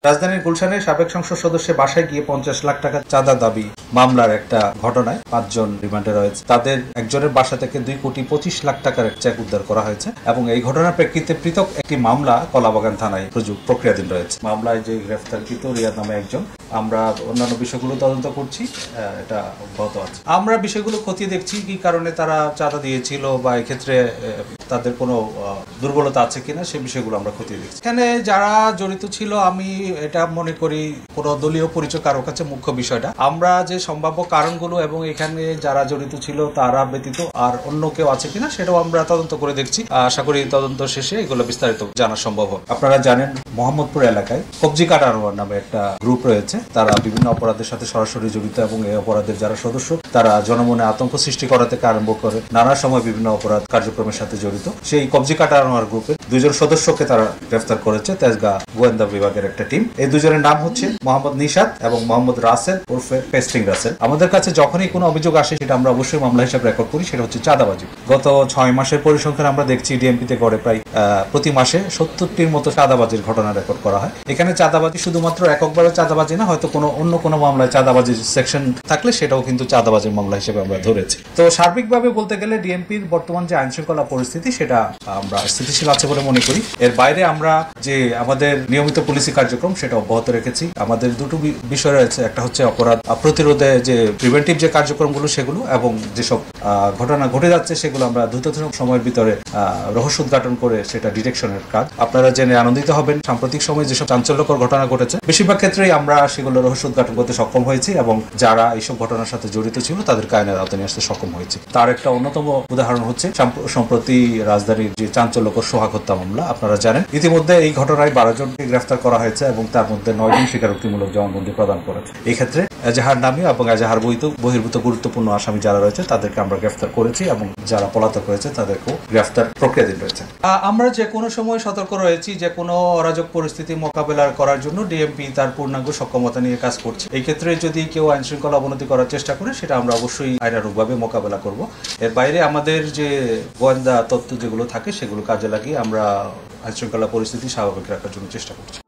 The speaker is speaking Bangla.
রাজধানীর গুলশানের সাবেক সংসদ সদস্যের বাসায় গিয়ে 50 লাখ টাকা চাঁদা দাবি মামলার একটা ঘটনায় 5 জন রিমান্ডে রয়েছে। তাদের একজনের বাসা থেকে 2,25,00,000 টাকার চেক উদ্ধার করা হয়েছে এবং এই ঘটনার প্রেক্ষিতে পৃথক একটি মামলা কলাবাগান থানায় প্রক্রিয়াধীন রয়েছে। মামলায় যে গ্রেফতারকৃত রিয়াদ নামে একজন, আমরা অন্যান্য বিষয়গুলো তদন্ত করছি, এটা অব্যাহত আছে। আমরা বিষয়গুলো খতিয়ে দেখছি কি কারণে তারা চাঁদা দিয়েছিল বা এক্ষেত্রে তাদের কোনো দুর্বলতা আছে কিনা সে বিষয়গুলো আমরা খতিয়ে দেখছি। এখানে যারা জড়িত ছিল আমি এটা মনে করি কোনো দলীয় পরিচয় কারো কাছে মুখ্য বিষয়টা। আমরা যে সম্ভাব্য কারণগুলো এবং এখানে যারা জড়িত ছিল তারা ব্যতীত আর অন্য কেউ আছে কিনা সেটাও আমরা তদন্ত করে দেখছি। আশা করি তদন্ত শেষে এগুলো বিস্তারিত জানা সম্ভব হবে। আপনারা জানেন মোহাম্মদপুর এলাকায় কবজি কাটা আনোয়ার নামে একটা গ্রুপ রয়েছে। তারা বিভিন্ন অপরাধের সাথে সরাসরি জড়িত এবং এই অপরাধের যারা সদস্য তারা জনমনে আতঙ্ক সৃষ্টি করা থেকে আরম্ভ করে নানা সময় বিভিন্ন অপরাধ কার্যক্রমের সাথে জড়িত। সেই কবজি কাটা আনোয়ার গ্রুপের 2 জন সদস্যকে তারা গ্রেফতার করেছে তেজগাঁ গোয়েন্দা বিভাগের একটা টিম। এই 2 জনের নাম হচ্ছে মোহাম্মদ নিশাত এবং মোহাম্মদ রাসেল ওরফে পেস্টিং রাসেল। আমাদের কাছে যখনই কোনো অভিযোগ আসে সেটা আমরা অবশ্যই মামলা হিসাবে রেকর্ড করি, সেটা হচ্ছে চাঁদাবাজি। গত 6 মাসের পরিসংখ্যান আমরা দেখছি ডিএমপিতে গড়ে প্রায় প্রতি মাসে 70টির মতো চাঁদাবাজির ঘটনা রেকর্ড করা হয়। এখানে চাঁদাবাজি শুধুমাত্র এককভাবে চাঁদাবাজি না, হয়তো অন্য কোনো মামলায় চাঁদাবাজির সেকশন থাকলে সেটাও কিন্তু চাঁদাবাজির মামলা হিসেবে আমরা ধরেছি। তো সার্বিকভাবে বলতে গেলে ডিএমপির বর্তমান যে আইন শৃঙ্খলা পরিস্থিতি সেটা আমরা স্থিতিশীল আছে বলে মনে করি। এর বাইরে আমরা যে আমাদের নিয়মিত পুলিশি কার্যক্রম সেটা অব্যাহত রেখেছি। আমাদের দুটো বিষয় রয়েছে, একটা হচ্ছে অপরাধ প্রতিরোধে যে প্রিভেন্টিভ যে কার্যক্রমগুলো সেগুলো, এবং যেসব ঘটনা ঘটে যাচ্ছে সেগুলো আমরা দ্রুততম সময়ের ভিতরে রহস্য উদ্ঘাটন করে সেটা ডিটেকশনের কাজ। আপনারা জেনে আনন্দিত হবেন সাম্প্রতিক সময়ে যেসব চাঞ্চল্যকর ঘটনা ঘটেছে বেশিরভাগ ক্ষেত্রেই আমরা সেগুলো রহস্য উদ্ঘাটন করতে সক্ষম হয়েছি এবং যারা এইসব ঘটনার সাথে জড়িত ছিল তাদেরকে আইনের আওতায় নিয়ে আসতে সক্ষম হয়েছে। তার একটা অন্যতম উদাহরণ হচ্ছে সম্প্রতি রাজধানীর যে চাঞ্চল্যকর সোহাগ হত্যা মামলা। আপনারা জানেন ইতিমধ্যে এই ঘটনায় 12 জনকে গ্রেফতার করা হয়েছে এবং তার মধ্যে 9 জন স্বীকারোক্তিমূলক জবানবন্দি প্রদান করেছে। এই ক্ষেত্রে এজাহার নামী এবং এজাহার বহির্ভূত গুরুত্বপূর্ণ আসামি যারা রয়েছে তাদেরকে আমরা গ্রেফতার করেছি এবং যারা পলাতক রয়েছে তাদেরকেও গ্রেফতার প্রক্রিয়াধীন রয়েছে। আমরা যে কোনো সময় সতর্ক রয়েছি, যে কোনো অরাজক পরিস্থিতি মোকাবেলা করার জন্য ডিএমপি তার পূর্ণাঙ্গ সক্ষমতা নিয়ে কাজ করছে। এই ক্ষেত্রে যদি কেউ আইন শৃঙ্খলা অবনতি করার চেষ্টা করে সেটা আমরা অবশ্যই আইনানুগভাবে মোকাবেলা করব। এর বাইরে আমাদের যে গোয়েন্দা তথ্য যেগুলো থাকে সেগুলো কাজে লাগিয়ে আমরা আইন শৃঙ্খলা পরিস্থিতি স্বাভাবিক রাখার জন্য চেষ্টা করছি।